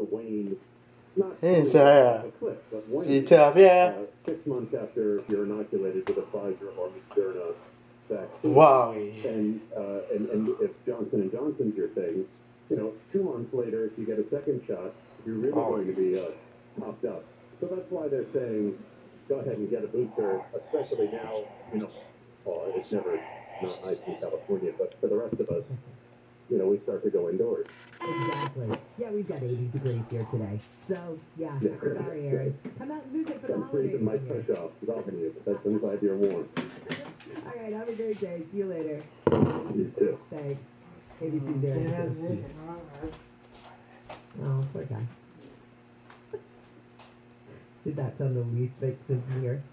to wane, not It's, a cliff, but wane. tough, yeah. 6 months after you're inoculated with a Pfizer or Moderna vaccine. Wow. And if Johnson & Johnson's your thing, 2 months later, if you get a second shot, you're really going to be topped up. So that's why they're saying, go ahead and get a booster, especially now, it's never not nice in California, but for the rest of us, we start to go indoors. Exactly. Yeah, we've got 80 degrees here today. So, yeah, sorry, Aaron. Come out and visit for the I'm holidays. freezing my tush off, talking to you. That's inside your warm. All right, have a great day. See you later. You too. Thanks. ABC there. Oh, poor guy. Did that sound the least bit sincere?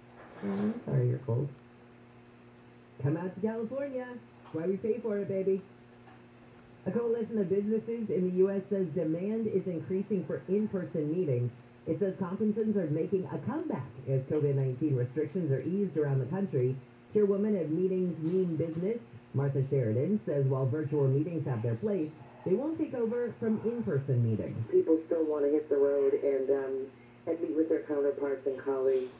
Sorry, you're cold. Come out to California. That's why we pay for it, baby. A coalition of businesses in the U.S. says demand is increasing for in-person meetings. It says conferences are making a comeback as COVID-19 restrictions are eased around the country. Chairwoman of Meetings Mean Business, Martha Sheridan, says while virtual meetings have their place, they won't take over from in-person meetings. People still want to hit the road and meet with their counterparts and colleagues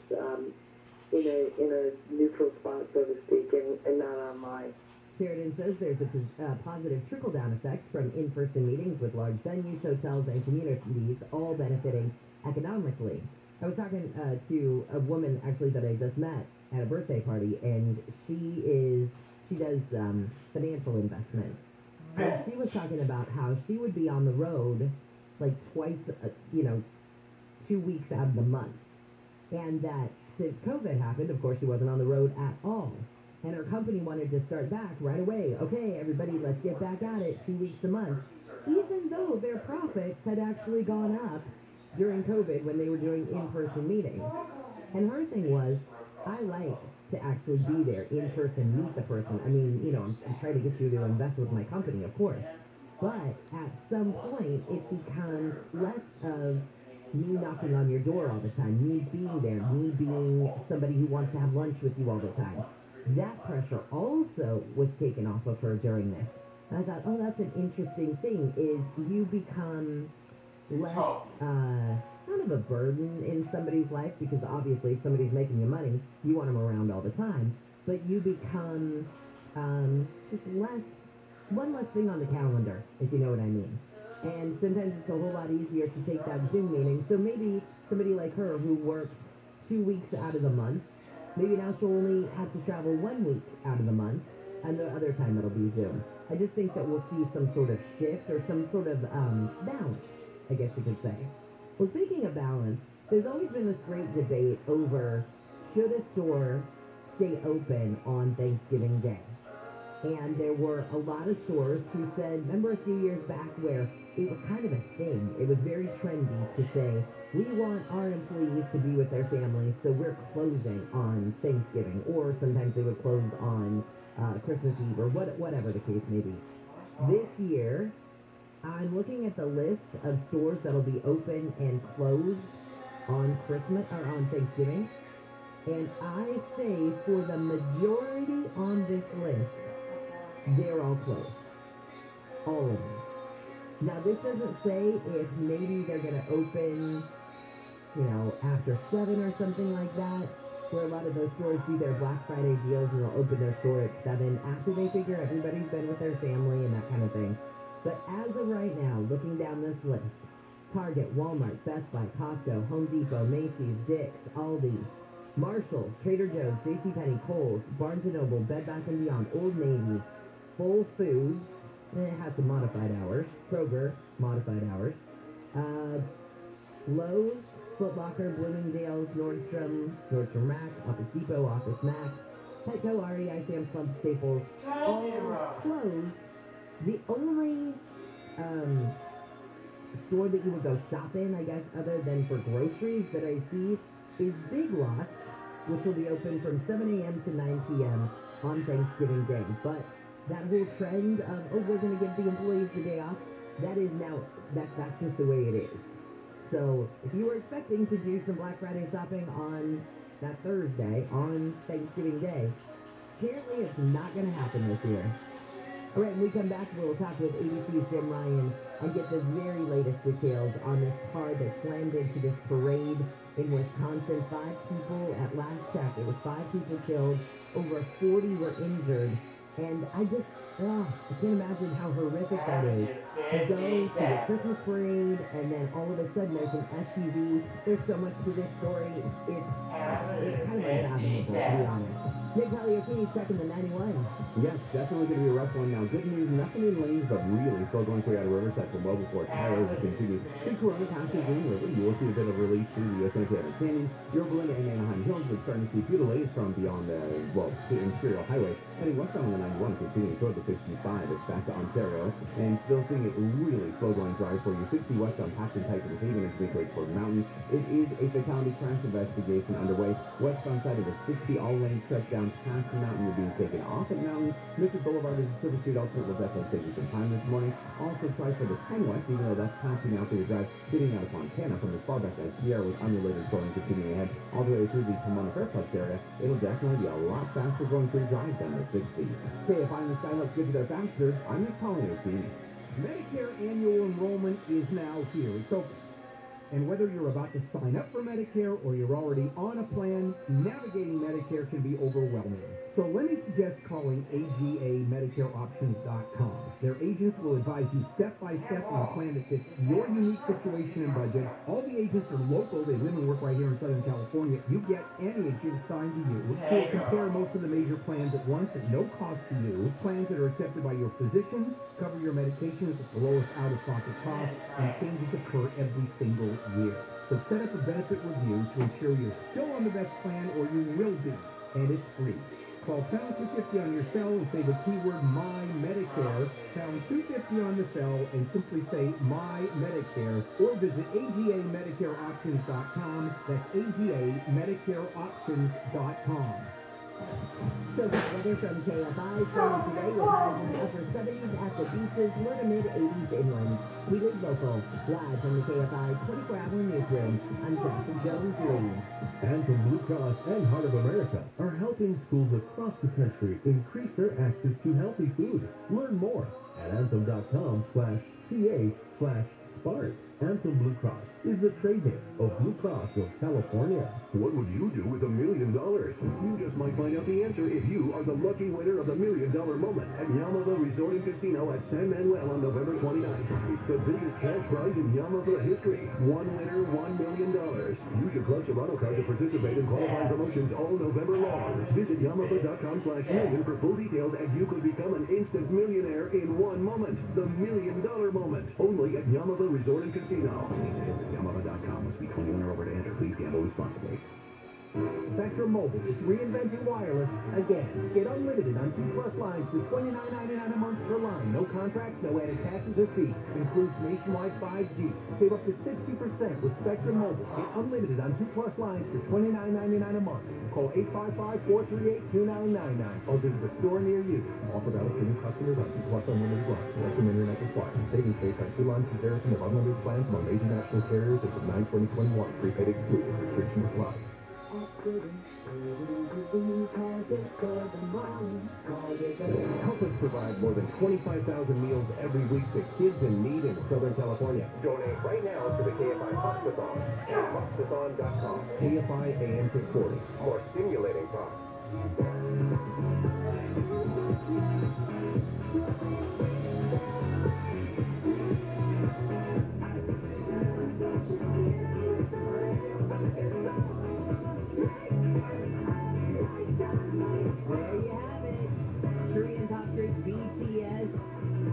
in a neutral spot, so to speak, and not online. Sheridan says there's a positive trickle-down effect from in-person meetings with large venues, hotels, and communities all benefiting economically. I was talking to a woman, actually, that I just met at a birthday party, and she does financial investment. And she was talking about how she would be on the road like twice, 2 weeks out of the month. And that since COVID happened, of course, she wasn't on the road at all. And her company wanted to start back right away. Okay, everybody, let's get back at it, 2 weeks a month. Even though their profits had actually gone up during COVID when they were doing in-person meetings. And her thing was, I like to actually be there in person, meet the person. I mean, I'm trying to get you to invest with my company, of course. But at some point, it becomes less of me knocking on your door all the time, me being there, me being somebody who wants to have lunch with you all the time. That pressure also was taken off of her during this. And I thought, oh, that's an interesting thing, is you become less kind of a burden in somebody's life, because obviously if somebody's making you money, you want them around all the time, but you become just one less thing on the calendar, if you know what I mean. And sometimes it's a whole lot easier to take that Zoom meeting. So maybe somebody like her who works 2 weeks out of the month, maybe now she'll only have to travel 1 week out of the month, and the other time it'll be Zoom. I just think that we'll see some sort of shift or some sort of balance, I guess you could say. Well, speaking of balance, there's always been this great debate over should a store stay open on Thanksgiving Day. And there were a lot of stores who said, remember a few years back where it was kind of a thing. It was very trendy to say, we want our employees to be with their families, so we're closing on Thanksgiving. Or sometimes they would close on Christmas Eve, or whatever the case may be. This year, I'm looking at the list of stores that'll be open and closed on Christmas or on Thanksgiving, and I say for the majority on this list, they're all closed. All of them. Now, this doesn't say if maybe they're going to open, after 7 or something like that, where a lot of those stores do their Black Friday deals and they'll open their store at 7 after they figure everybody's been with their family and that kind of thing. But as of right now, looking down this list, Target, Walmart, Best Buy, Costco, Home Depot, Macy's, Dick's, Aldi, Marshalls, Trader Joe's, JCPenney, Kohl's, Barnes & Noble, Bed Bath & Beyond, Old Navy, Whole Foods, it has some modified hours, Kroger, modified hours, Lowe's, Foot Locker, Bloomingdale's, Nordstrom Rack, Office Depot, Office Max, Petco, REI, Sam's Club, Staples, all closed. The only store that you would go shop in, I guess, other than for groceries that I see is Big Lots, which will be open from 7 a.m. to 9 p.m. on Thanksgiving Day. But that whole trend of, we're going to give the employees the day off, that is now, that's just the way it is. So if you were expecting to do some Black Friday shopping on that Thursday, on Thanksgiving Day, apparently it's not going to happen this year. All right, when we come back, we'll talk with ABC's Jim Ryan and get the very latest details on this car that slammed into this parade in Wisconsin. 5 people at last check. It was 5 people killed. Over 40 were injured. And I can't imagine how horrific that is. To go to the Christmas parade, and then all of a sudden there's an SUV. There's so much to this story. It's kind of unfathomable, to be honest. Nick Palliotini's checking the 91. Yes, definitely going to be a rough one now. Good news, nothing in lanes, but really slow going through out of Riverside from well before tires will continue. Big Corona passes Green River. You will see a bit of relief through the Yosemite Canyon, Yorba Linda, and Anaheim Hills. We're starting to see a few delays from beyond the, Imperial Highway. Heading westbound on the 91, continuing toward the 65. It's back to Ontario, and still seeing it really slow going drive for you. 60 westbound Paxton Type of the Haven as we make way toward the mountain. It is a fatality crash investigation underway. Westbound side of the 60 all lanes shut down past the mountain. You're being taken off at mountain. Mrs. Boulevard is Silver Street alternate will definitely take you some time this morning. Also try for the 10 west, even though that's passing out through the drive, getting out of Montana from as far back as Sierra with unrelated slowing continuing ahead all the way through the Pomona Fairplex area. It'll definitely be a lot faster going through drive than the 60. KFI in the Sky helps get you there faster. I'm Nick Palliotini. Medicare annual enrollment is now here. It's open. And whether you're about to sign up for Medicare or you're already on a plan, navigating Medicare can be overwhelming. So let me suggest calling AGAMedicareOptions.com. Their agents will advise you step by step on a plan that fits your unique situation and budget. All the agents are local. They live and work right here in Southern California. You get any agent assigned to you. So compare most of the major plans at once at no cost to you. Plans that are accepted by your physicians, cover your medications at the lowest out-of-pocket cost, and changes occur every single year. So set up a benefit review to ensure you're still on the best plan, or you will be, and it's free. Call pound 250 on your cell and say the keyword My Medicare, pound 250 on the cell, and simply say My Medicare, or visit AGAMedicareOptions.com. That's AGAMedicareOptions.com. So good weather from KFI. Sunny today with highs in the upper 70s at the beaches, low to mid 80s inland. We live local. Live from the KFI 24-hour newsroom. I'm Jackson Jones Lee. Anthem Blue Cross and Heart of America are helping schools across the country increase their access to healthy food. Learn more at anthem.com/ca/SPARK. Anthem Blue Cross is the trade name of Blue Cross of California. What would you do with $1 million? You just might find out the answer if you are the lucky winner of the $1 Million Moment at Yamava Resort and Casino at San Manuel on November 29th. It's the biggest cash prize in Yamava history. One winner, $1 million. Use your Club Serrano card to participate in qualifying promotions all November long. Visit Yamava.com/million for full details, and you could become an instant millionaire in one moment. The $1 Million Moment. Only at Yamava Resort and Casino. Yamava.com must be 21 or over to enter. Please gamble responsibly. Spectrum Mobile is reinventing wireless again. Get unlimited on 2+ lines for $29.99 a month per line. No contracts, no added taxes or fees. Includes nationwide 5G. Save up to 60% with Spectrum Mobile. Get unlimited on 2+ lines for $29.99 a month. Call 855-438-2999 or visit a store near you. Offer valid for new customers on 2+ unlimited lines. Select internet required. Savings based on 2-line comparison of unlimited plans among major national carriers as of 9/2021. Prepaid excluded. Restrictions apply. Help us provide more than 25,000 meals every week to kids in need in Southern California. Donate right now to the KFI Hospice-a-thon at hospice-a-thon.com. KFI AM 640. More stimulating talk.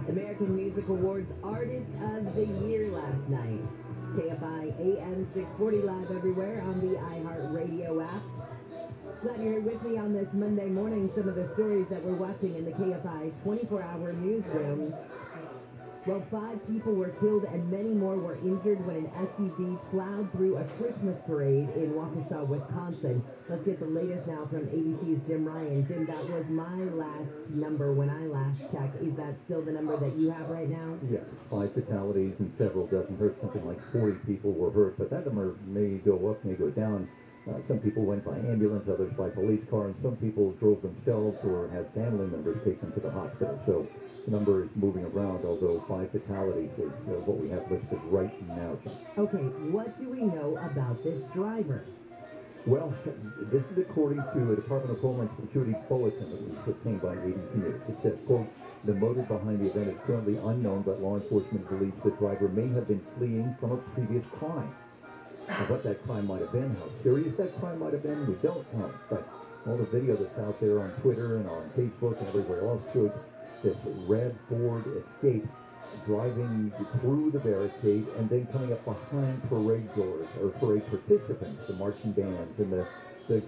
American Music Awards Artist of the Year last night. KFI AM 640 live everywhere on the iHeartRadio app. Glad you're here with me on this Monday morning. Some of the stories that we're watching in the KFI 24-hour newsroom. Well, 5 people were killed and many more were injured when an SUV plowed through a Christmas parade in Waukesha, Wisconsin. Let's get the latest now from ABC's Jim Ryan. Jim, that was my last number when I last checked. Is that still the number that you have right now? Yes, 5 fatalities and several dozen hurt. Something like 40 people were hurt, but that number may go up, may go down. Some people went by ambulance, others by police car, and some people drove themselves or had family members take them to the hospital. So number is moving around, although 5 fatalities is what we have listed right now, Jim. Okay, what do we know about this driver? Well, this is according to a Department of Homeland Security bulletin that was obtained by ABC News. It says, quote, the motive behind the event is currently unknown, but law enforcement believes the driver may have been fleeing from a previous crime. Now, what that crime might have been, how serious that crime might have been, we don't know. But all the video that's out there on Twitter and on Facebook and everywhere else shows this red Ford Escape driving through the barricade and then coming up behind parade goers or parade participants, the marching bands and the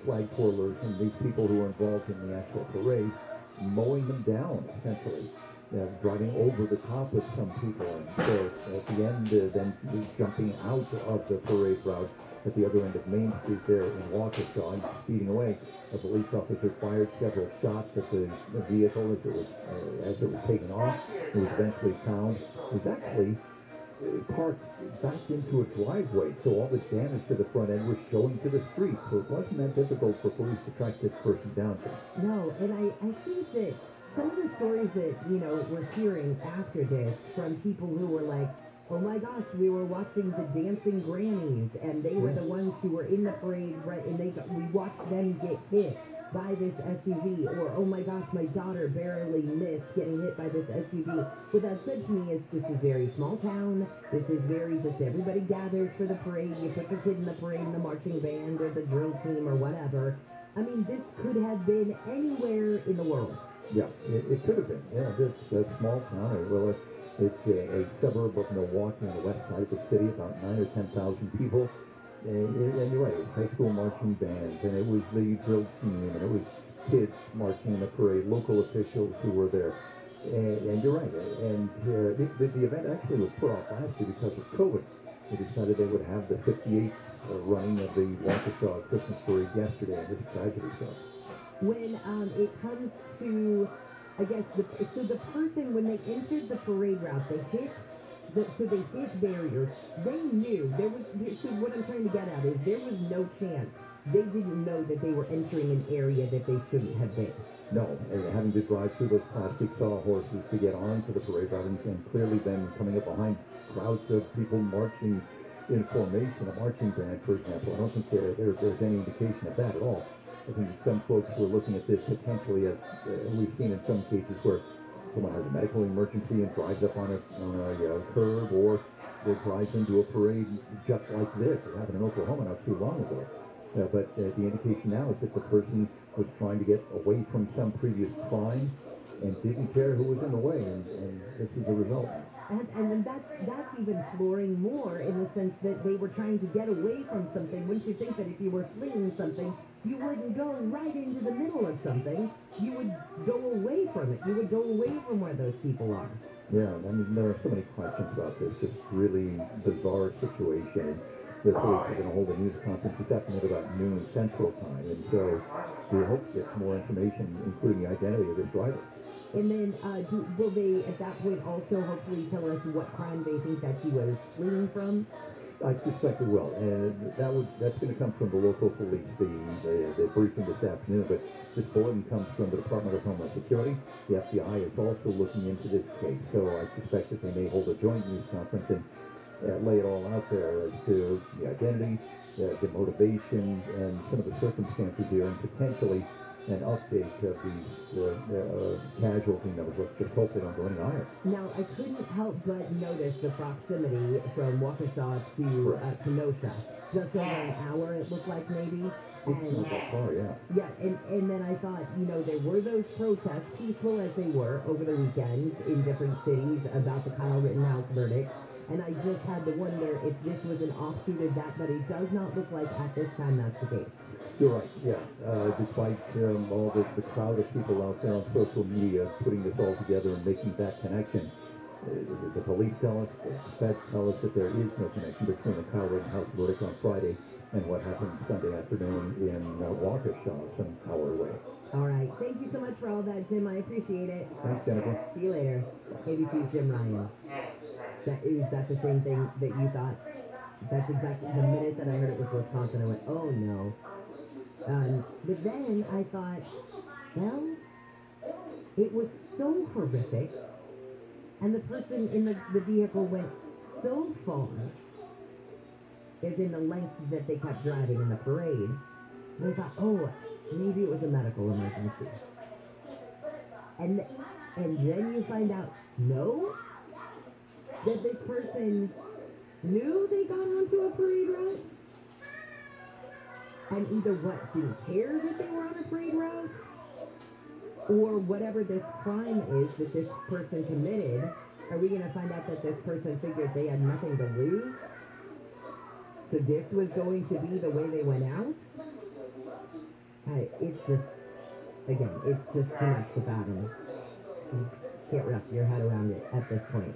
flag twirlers and these people who are involved in the actual parade, mowing them down, essentially, driving over the top of some people. And so at the end, then jumping out of the parade route at the other end of Main Street there in Waukesha and speeding away. A police officer fired several shots at the vehicle as it was taken off. It was eventually found. It was actually parked back into a driveway, so all the damage to the front end was showing to the street. So it wasn't that difficult for police to track this person down. No, and I think that some of the stories that, we're hearing after this from people who were like, oh my gosh, we were watching the dancing grannies, and they were the ones who were in the parade, right? And we watched them get hit by this SUV, or oh my gosh, my daughter barely missed getting hit by this SUV. What that said to me is this is very small town. This is very just everybody gathers for the parade. You put your kid in the parade in the marching band or the drill team or whatever. I mean, this could have been anywhere in the world. Yeah, it could have been. Yeah, this small town. It's a suburb of Milwaukee on the west side of the city, about 9,000 or 10,000 people. And you're right, it was high school marching bands, and it was the drill team, and it was kids marching in the parade, local officials who were there. And you're right, and the event actually was put off last year because of COVID. They decided they would have the 58th running of the Waukesha Christmas parade yesterday, and this tragedy so. When it comes to, I guess, the person, when they entered the parade route, they hit barriers. They knew what I'm trying to get at is there was no chance. They didn't know that they were entering an area that they shouldn't have been. No, and having to drive through those plastic sawhorses to get onto the parade route, and clearly then coming up behind crowds of people marching in formation, a marching band, for example. I don't think there's any indication of that at all. I think some folks were looking at this potentially as we've seen in some cases where someone has a medical emergency and drives up on a curb, or they drives into a parade just like this. It happened in Oklahoma not too long ago. But the indication now is that the person was trying to get away from some previous crime and didn't care who was in the way, and this is the result. And that's even flooring more in the sense that they were trying to get away from something. Wouldn't you think that if you were fleeing something, you wouldn't go right into the middle of something? You would go away from it. You would go away from where those people are. Yeah, I mean, there are so many questions about this. Just really bizarre situation. The police are going to hold a news conference this afternoon about noon Central Time, and so we hope to get some more information, including the identity of this driver. And then will they, at that point, also hopefully tell us what crime they think that he was fleeing from? I suspect it will, and that's going to come from the local police, the briefing this afternoon, but this bulletin comes from the Department of Homeland Security. The FBI is also looking into this case, so I suspect that they may hold a joint news conference and lay it all out there as to the identity, the motivation, and some of the circumstances here, and potentially an update of the casualty numbers. Let's just hope they don't go any higher. Now, I couldn't help but notice the proximity from Waukesha to Kenosha. Just over an hour, it looked like maybe. It's not that far, yeah. Yeah, and then I thought, there were those protests, peaceful as they were, over the weekend in different cities about the Kyle Rittenhouse verdict. And I just had to wonder if this was an offshoot of that, but it does not look like at this time that's the case. You're right, yeah. Despite all the crowd of people out there on social media putting this all together and making that connection, the police tell us, the feds tell us that there is no connection between the Kyle Rittenhouse verdict on Friday and what happened Sunday afternoon in Waukesha, some hour away. All right. Thank you so much for all that, Jim. I appreciate it. Thanks, Jennifer. See you later. ABC's Jim Ryan. Is that the same thing that you thought? That's exactly the minute that I heard it was Wisconsin, I went, oh no. But then I thought, well, it was so horrific And the person in the vehicle went so far, as in the length that they kept driving in the parade, they thought, oh, maybe it was a medical emergency. And then you find out, no, that this person knew they got onto a parade route, and either what, didn't care that they were on a parade route, or whatever this crime is that this person committed, are we going to find out that this person figured they had nothing to lose? So this was going to be the way they went out? It's just, again, it's just too much to fathom. You can't wrap your head around it at this point.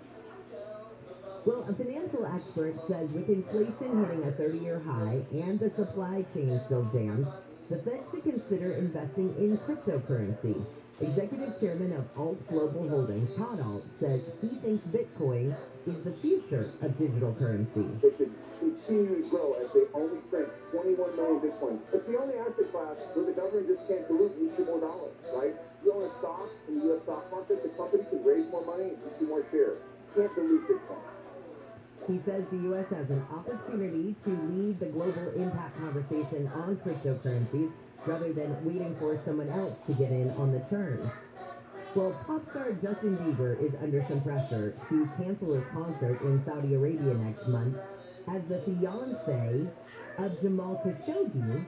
Well, a financial expert says with inflation hitting a 30-year high and the supply chain still jammed, the Fed should consider investing in cryptocurrency. Executive Chairman of Alt Global Holdings, Todd Alt, says he thinks Bitcoin is the future of digital currency. It should continue to grow as they only print 21 million Bitcoin. It's the only asset class where the government just can't dilute and issue more dollars, right? You own a stock in the U.S. stock market, the company can raise more money and issue more shares. You can't dilute Bitcoin. He says the U.S. has an opportunity to lead the global impact conversation on cryptocurrencies rather than waiting for someone else to get in on the turn. Well, pop star Justin Bieber is under some pressure to cancel his concert in Saudi Arabia next month as the fiancé of Jamal Khashoggi.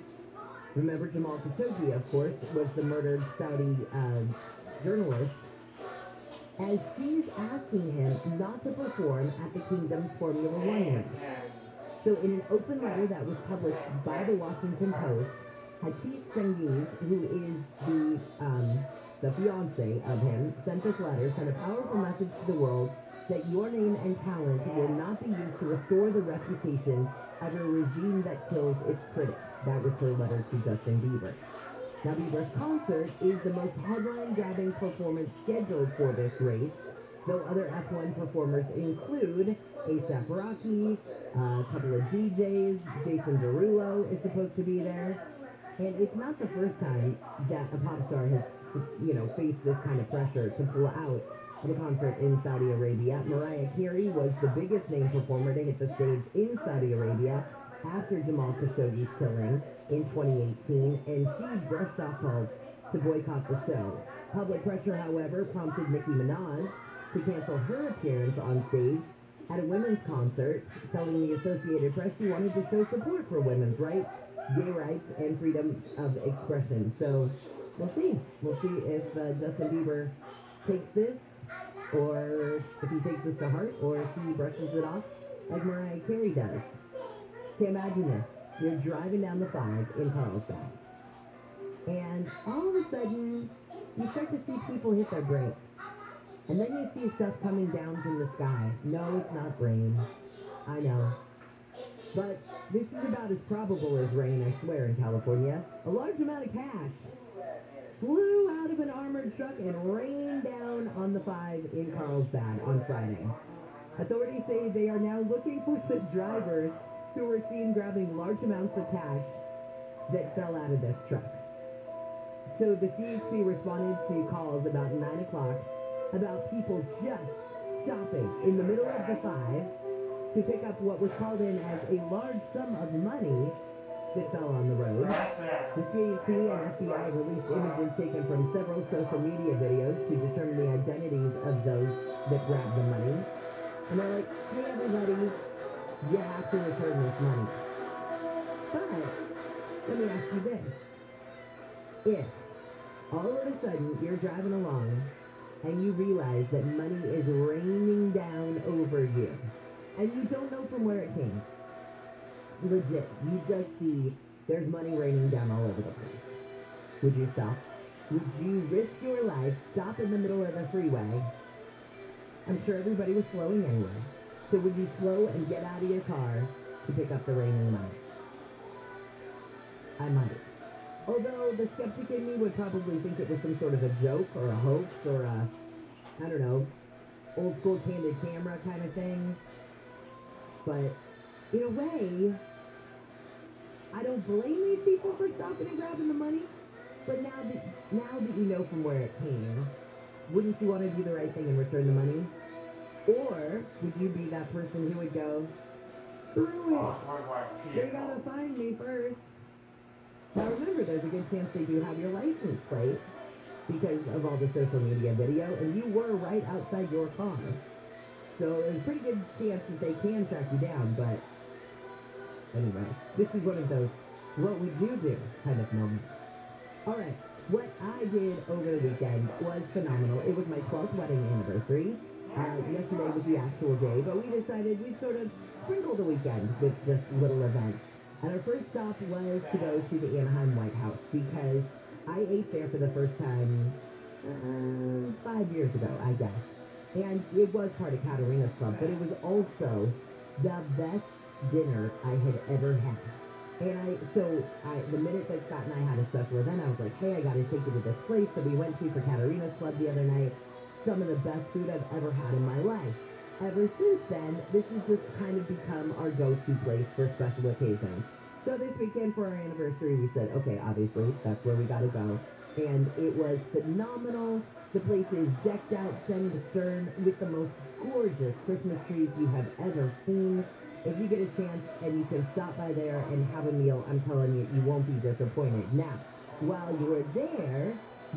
Remember, Jamal Khashoggi, of course, was the murdered Saudi journalist, as she's asking him not to perform at the Kingdom's Formula One race. So in an open letter that was published by the Washington Post, Hatip Sengiz, who is the fiancé of him, sent this letter, sent a powerful message to the world that your name and talent will not be used to restore the reputation of a regime that kills its critics. That was her letter to Justin Bieber. Now, Bieber's concert is the most headline-grabbing performance scheduled for this race, though other F1 performers include A$AP Rocky, a couple of DJs, Jason Derulo is supposed to be there. And it's not the first time that a pop star has, faced this kind of pressure to pull out of a concert in Saudi Arabia. Mariah Carey was the biggest name performer to hit the stage in Saudi Arabia after Jamal Khashoggi's killing in 2018, and she brushed off calls to boycott the show. Public pressure, however, prompted Nicki Minaj to cancel her appearance on stage at a women's concert, telling the Associated Press she wanted to show support for women's rights, gay rights, and freedom of expression. So we'll see. We'll see if Justin Bieber takes this, or if he takes this to heart, or if he brushes it off like Mariah Carey does. Okay, imagine this. You're driving down the 5 in Carlsbad, and all of a sudden, you start to see people hit their brakes. And then you see stuff coming down from the sky. No, it's not rain. I know. But this is about as probable as rain, I swear, in California. A large amount of cash flew out of an armored truck and rained down on the 5 in Carlsbad on Friday. Authorities say they are now looking for the drivers who were seen grabbing large amounts of cash that fell out of this truck. So the CHP responded to calls about 9 o'clock about people just stopping in the middle of the 5 to pick up what was called in as a large sum of money that fell on the road. The CHP and FBI released images taken from several social media videos to determine the identities of those that grabbed the money. And they're like, hey everybody, you have to return this money. But, let me ask you this. If, all of a sudden, you're driving along and you realize that money is raining down over you, and you don't know from where it came, legit, you just see there's money raining down all over the place, would you stop? Would you risk your life, stop in the middle of the freeway? I'm sure everybody was slowing anyway. So would you slow and get out of your car to pick up the raining money? I might. Although the skeptic in me would probably think it was some sort of a joke or a hoax or a, I don't know, old school candid camera kind of thing. But in a way, I don't blame these people for stopping and grabbing the money. But now that you know from where it came, wouldn't you want to do the right thing and return the money? Or would you be that person who would go, screw it, they gotta find me first? Now remember, there's a good chance they do have your license plate because of all the social media video, and you were right outside your car. So there's a pretty good chance that they can track you down, but anyway, this is one of those what would you do kind of moments. All right, what I did over the weekend was phenomenal. It was my 12th wedding anniversary. Yesterday was the actual day, but we decided we'd sort of sprinkle the weekend with this little event. And our first stop was to go to the Anaheim White House because I ate there for the first time 5 years ago, I guess. And it was part of Katerina's Club, but it was also the best dinner I had ever had. And the minute that Scott and I had a special event, I was like, hey, I got to take you to this place that we went to for Katerina's Club the other night. Some of the best food I've ever had in my life. Ever since then, this has just kind of become our go-to place for special occasions. So this weekend for our anniversary, we said, okay, obviously, that's where we got to go. And it was phenomenal. The place is decked out, stem to stern, with the most gorgeous Christmas trees you have ever seen. If you get a chance and you can stop by there and have a meal, I'm telling you, you won't be disappointed. Now, while you are there,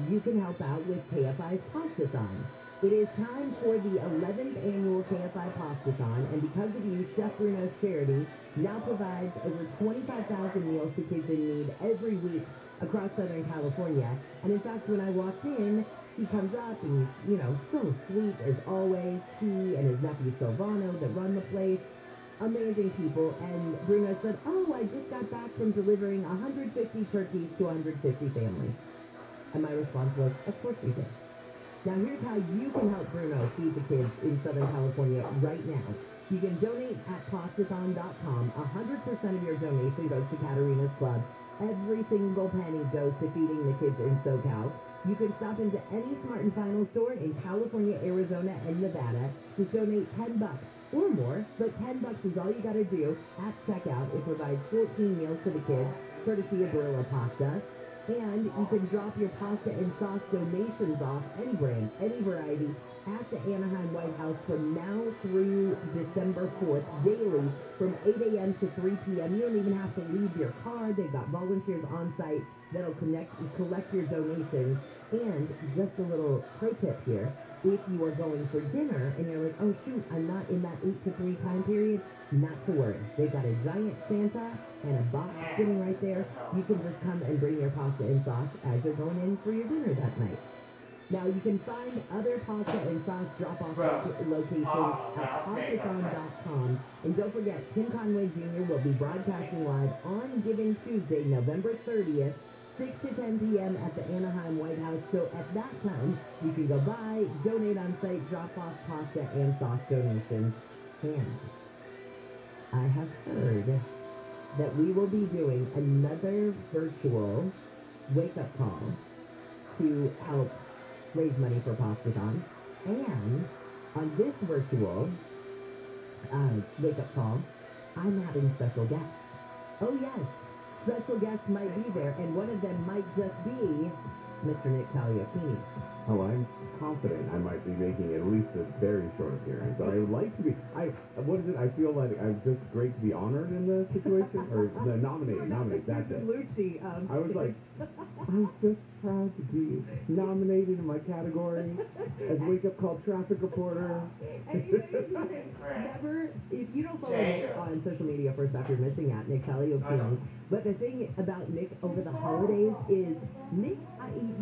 you can help out with KFI's Pastathon. It is time for the 11th annual KFI Pastathon, and because of you, Chef Bruno's charity now provides over 25,000 meals to kids in need every week across Southern California. And in fact, when I walked in, he comes up and he's, so sweet as always. He and his nephew Silvano that run the place, amazing people. And Bruno said, oh, I just got back from delivering 150 turkeys to 150 families. And my response was, of course we did. Now here's how you can help Bruno feed the kids in Southern California right now. You can donate at pastathon.com. 100% of your donation goes to Katerina's Club. Every single penny goes to feeding the kids in SoCal. You can stop into any Smart & Final store in California, Arizona, and Nevada. Just donate $10 or more, but $10 is all you got to do at checkout. It provides 14 meals for the kids, courtesy of Barilla Pasta. And you can drop your pasta and sauce donations off, any brand, any variety, at the Anaheim White House from now through December 4th, daily, from 8 a.m. to 3 p.m. You don't even have to leave your car. They've got volunteers on site that'll collect your donations. And just a little pro tip here, if you are going for dinner and you're like, oh shoot, I'm not in that 8 to 3 time period, not to worry. They've got a giant Santa and a box sitting right there. You can just come and bring your pasta and sauce as you're going in for your dinner that night. Now you can find other pasta and sauce drop-off locations at pastathon.com. And don't forget, Tim Conway Jr. will be broadcasting live on Giving Tuesday, November 30th, 6 to 10 p.m. at the Anaheim White House. So at that time, you can go by, donate on site, drop off pasta and sauce donations. And I have heard that we will be doing another virtual wake-up call to help raise money for Pastathon. And on this virtual wake-up call, I'm having special guests. Oh yes, special guests might be there, and one of them might just be Mr. Nick Tagliacchini. Oh, I'm confident I might be making at least a very short appearance. But I would like to be. I feel like I'm just great to be honored in the situation, or nominated. That's it. Lucci, I was like, I'm just proud to be nominated in my category as Wake Up Call traffic reporter. And never, if you don't follow Nick on social media, first off, you're missing out. Nick Tagliacchini. But the thing about Nick over the holidays is Nick,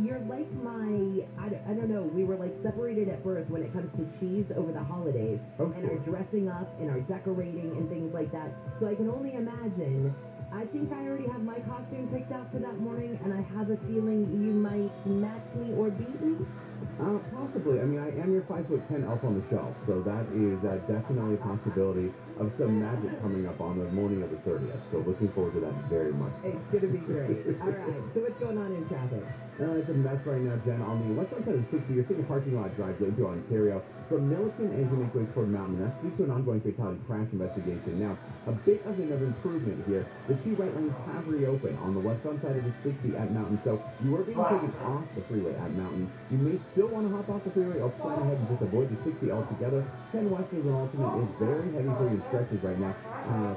you're like I don't know, we were like separated at birth when it comes to cheese over the holidays. Okay. And our dressing up and our decorating and things like that. So I can only imagine. I think I already have my costume picked out for that morning, and I have a feeling you might match me or beat me. Possibly. I mean, I am your 5'10" elf on the shelf, so that is definitely a possibility of some magic coming up on the morning of the 30th. So looking forward to that very much. It's going to be great. All right. So what's going on in traffic? It's a mess right now, Jen. On the west side of 60, you're seeing a parking lot drive into Ontario from Milliken as you make way toward Mountain. That's due to an ongoing fatality crash investigation. Now, a bit of an improvement here. The two right lanes have reopened on the westbound side of the 60 at Mountain. So you are being taken off the freeway at Mountain. You may still want to hop off the freeway, I'll plan ahead and just avoid the 60 altogether. 10 West as an alternate is very heavy for your stretches right now.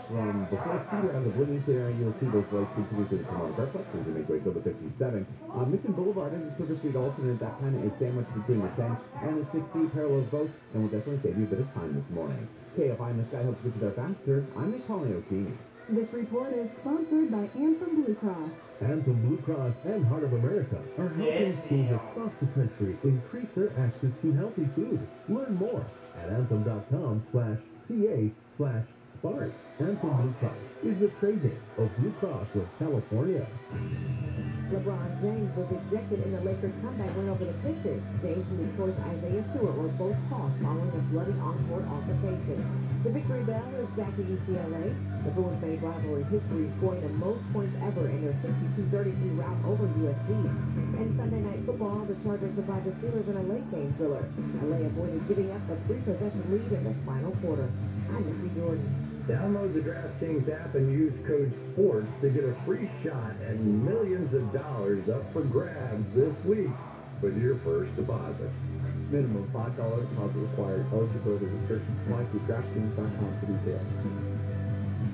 From before Cedar and the Bloomington area, you'll see those lights continue to come on. Our flexors to make way till the 57. Mission Boulevard is a Sugar Street alternate that kind of is sandwiched between the 10 and the 60 parallels both, and will definitely save you a bit of time this morning. KFI in the Sky helps get you there faster. I'm Colin O'Keefe. This report is sponsored by Anthem Blue Cross. Anthem Blue Cross and Heart of America are helping schools across the country increase their access to healthy food. Learn more at anthem.com/ca/SPARK. Anthem Blue Cross is the trade name of Blue Cross of California. LeBron James was ejected in the Lakers' comeback win over the Pistons. James and his choice Isaiah Stewart were both tossed following a bloody on-court altercation. The Victory Bell is back at UCLA. The Bruins made rivalry history, scoring the most points ever in their 62-33 rout over USC. And Sunday Night Football, the Chargers survived the Steelers in a late-game thriller. LA avoided giving up a 3-possession lead in the final quarter. I'm Missy Jordan. Download the DraftKings app and use code SPORTS to get a free shot and millions of dollars up for grabs this week with your first deposit. Minimum $5 deposit required. Eligibility restrictions apply to DraftKings.com for details.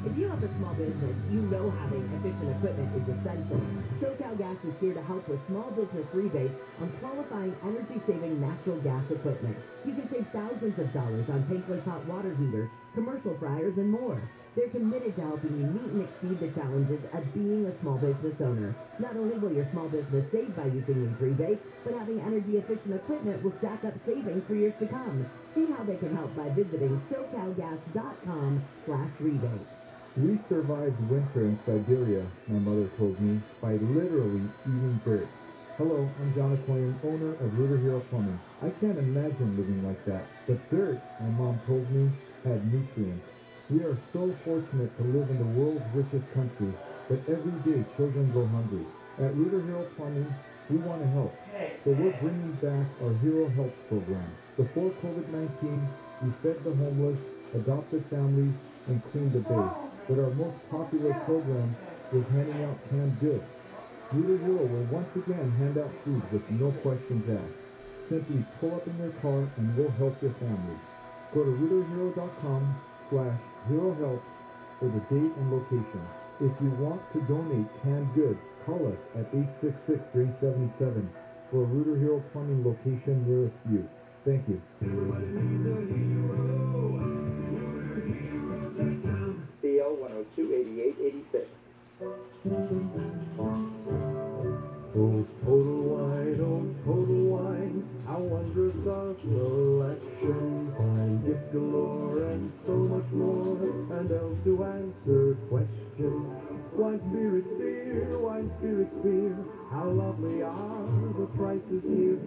If you have a small business, you know having efficient equipment is essential. SoCalGas is here to help with small business rebates on qualifying energy-saving natural gas equipment. You can save thousands of dollars on tankless hot water heaters, commercial fryers, and more. They're committed to helping you meet and exceed the challenges of being a small business owner. Not only will your small business save by using these rebates, but having energy-efficient equipment will stack up savings for years to come. See how they can help by visiting SoCalGas.com/rebate. We survived winter in Siberia, my mother told me, by literally eating dirt. Hello, I'm John Aquarian, owner of Rooter Hero Plumbing. I can't imagine living like that. But dirt, my mom told me, had nutrients. We are so fortunate to live in the world's richest country, but every day children go hungry. At Rooter Hero Plumbing, we want to help. So we're bringing back our Hero Help program. Before COVID-19, we fed the homeless, adopted families, and cleaned the bay. But our most popular program was handing out canned goods. Rooter Hero will once again hand out food with no questions asked. Simply pull up in your car and we'll help your family. Go to RooterHero.com/HeroHelp for the date and location. If you want to donate canned goods, call us at 866-377 for a Rooter Hero Plumbing location nearest you. Thank you. CO 102-8886. Oh, Total Wine, how wondrous our selection. Find gift galore and so much more, and else to answer questions. Wine spirits beer, how lovely are the prices here.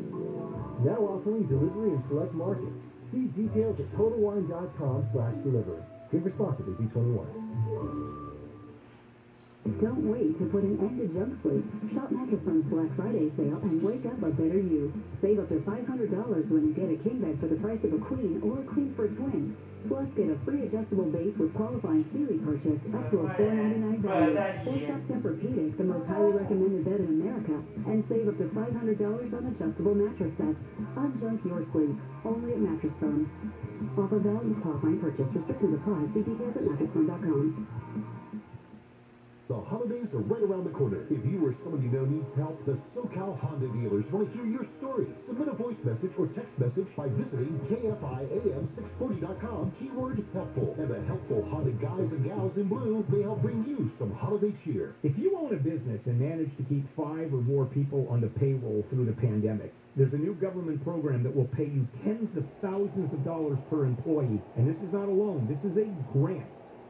Now offering delivery in select markets. See details at TotalWine.com/delivery. Drink responsibly, B21. Don't wait to put an end to junk sleep. Shop Mattress Firm's Black Friday sale and wake up a better you. Save up to $500 when you get a king bed for the price of a queen or a queen for a twin. Plus, get a free adjustable base with qualifying Sealy purchase up to a $499 value. Or shop Tempur-Pedic, the most highly recommended bed in America, and save up to $500 on adjustable mattress sets. Unjunk your sleep, only at Mattress Firm. Offer value qualifying purchase. Restrictions apply. See details at mattressfirm.com. The holidays are right around the corner. If you or someone you know needs help, the SoCal Honda dealers want to hear your story. Submit a voice message or text message by visiting KFIAM640.com, keyword helpful. And the helpful Honda guys and gals in blue may help bring you some holiday cheer. If you own a business and manage to keep 5 or more people on the payroll through the pandemic, there's a new government program that will pay you tens of thousands of dollars per employee. And this is not a loan. This is a grant.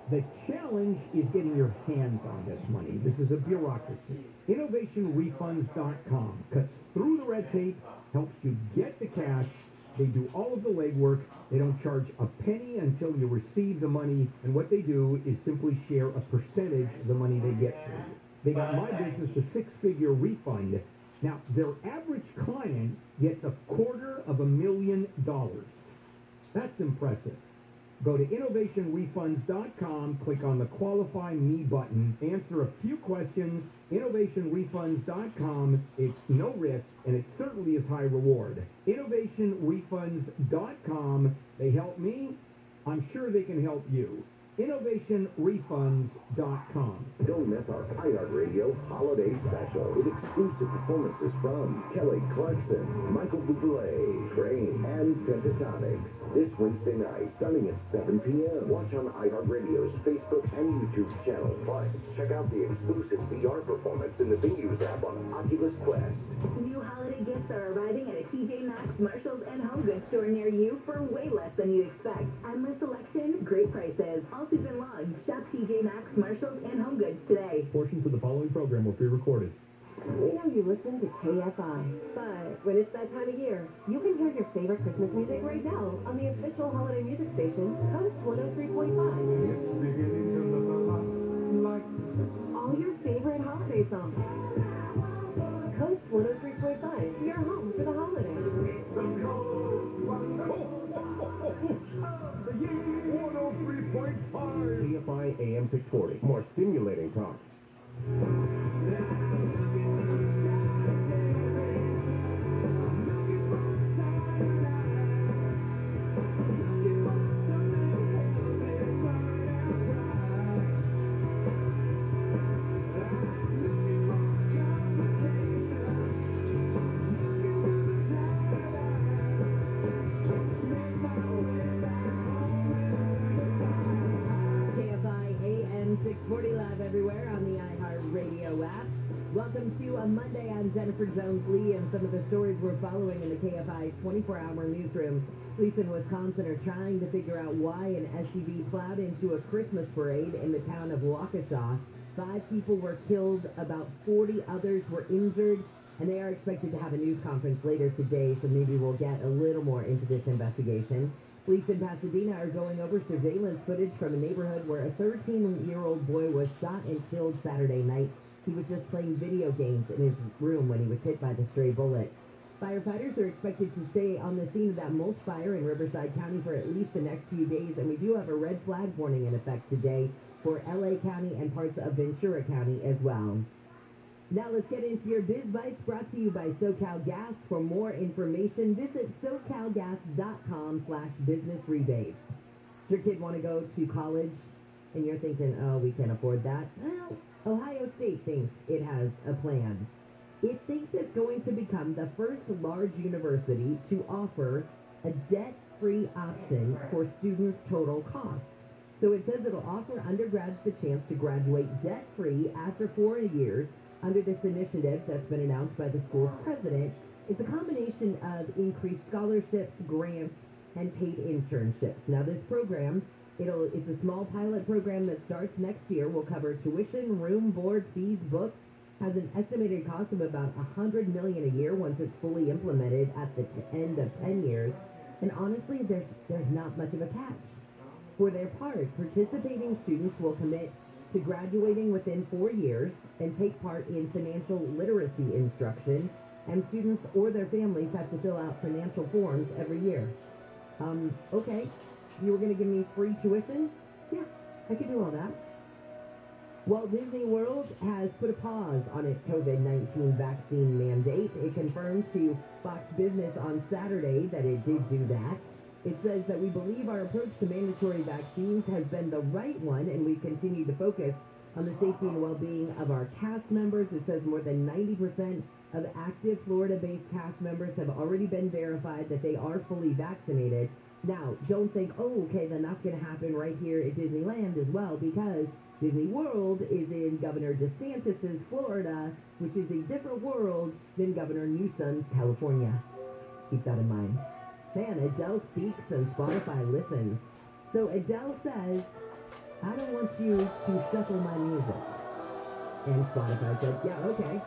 The challenge is getting your hands on this money. This is a bureaucracy. InnovationRefunds.com cuts through the red tape, helps you get the cash. They do all of the legwork. They don't charge a penny until you receive the money. And what they do is simply share a percentage of the money they get for you. They got my business a 6-figure refund. Now, their average client gets $250,000. That's impressive. Go to innovationrefunds.com, click on the Qualify Me button, answer a few questions. Innovationrefunds.com. It's no risk, and it certainly is high reward. Innovationrefunds.com. They help me. I'm sure they can help you. InnovationRefunds.com. Don't miss our iHeartRadio Holiday Special with exclusive performances from Kelly Clarkson, Michael Bublé, Train, and Pentatonics. This Wednesday night, starting at 7 p.m. Watch on iHeartRadio's Facebook and YouTube channel. Plus, check out the exclusive VR performance in the Venues app on Oculus Quest. New holiday gifts are arriving at a TJ Maxx, Marshalls, and Home Goods store near you for way less than you expect. Endless selection, great prices, all season long. Shop TJ Maxx, Marshalls, and Home Goods today. Portions of the following program will be recorded. We know you listen to KFI, but when it's that time of year, you can hear your favorite Christmas music right now on the official holiday music station, Coast 103.5. It's beginning to look a lot like All your favorite holiday songs. Coast 103.5, your home for the holidays. the year 103.5. KFI AM 640. More stimulating talk. KFI AM 640 live everywhere on the iHeartRadio app. Welcome to a Monday. I'm Jennifer Jones-Lee, and some of the stories we're following in the KFI 24-hour newsroom. Police in Wisconsin are trying to figure out why an SUV plowed into a Christmas parade in the town of Waukesha. 5 people were killed, about 40 others were injured, and they are expected to have a news conference later today, so maybe we'll get a little more into this investigation. Police in Pasadena are going over surveillance footage from a neighborhood where a 13-year-old boy was shot and killed Saturday night. He was just playing video games in his room when he was hit by the stray bullet. Firefighters are expected to stay on the scene of that mulch fire in Riverside County for at least the next few days, and we do have a red flag warning in effect today for LA County and parts of Ventura County as well. Now let's get into your Biz Bites, brought to you by SoCal Gas. For more information, visit SoCalGas.com/business rebates. Does your kid want to go to college and you're thinking, oh, we can't afford that? Well, Ohio State thinks it has a plan. It thinks it's going to become the first large university to offer a debt-free option for students' total costs. So it says it'll offer undergrads the chance to graduate debt-free after 4 years under this initiative that's been announced by the school's president. It's a combination of increased scholarships, grants, and paid internships. Now this program, it's a small pilot program that starts next year. Will cover tuition, room, board, fees, books, has an estimated cost of about $100 million a year once it's fully implemented at the end of 10 years. And honestly, there's not much of a catch. For their part, participating students will commit to graduating within 4 years and take part in financial literacy instruction, and students or their families have to fill out financial forms every year. Okay, you were going to give me free tuition? Yeah, I could do all that. Walt Disney World has put a pause on its COVID-19 vaccine mandate. It confirmed to Fox Business on Saturday that it did do that. It says that we believe our approach to mandatory vaccines has been the right one, and we continue to focus on the safety and well-being of our cast members. It says more than 90% of active Florida-based cast members have already been verified that they are fully vaccinated. Now, don't think, oh, okay, then that's going to happen right here at Disneyland as well, because Disney World is in Governor DeSantis' Florida, which is a different world than Governor Newsom's California. Keep that in mind. Man, Adele speaks and Spotify listens. So Adele says, I don't want you to shuffle my music. And Spotify said, yeah, okay.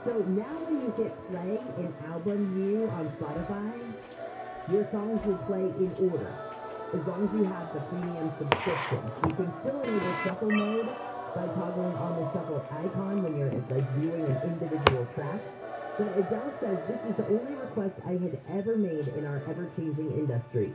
So now when you hit play in album view on Spotify, your songs will play in order, as long as you have the premium subscription. You can still enable shuffle mode by toggling on the shuffle icon when you're like viewing an individual track. But Adele says this is the only request I had ever made in our ever-changing industry.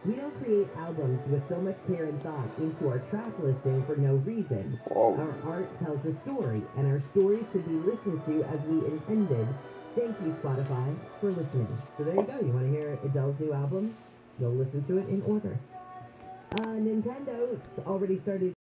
We don't create albums with so much care and thought into our track listing for no reason. Our art tells a story, and our stories should be listened to as we intended. Thank you, Spotify, for listening. So there you go. You want to hear Adele's new album? You'll listen to it in order. Nintendo's already started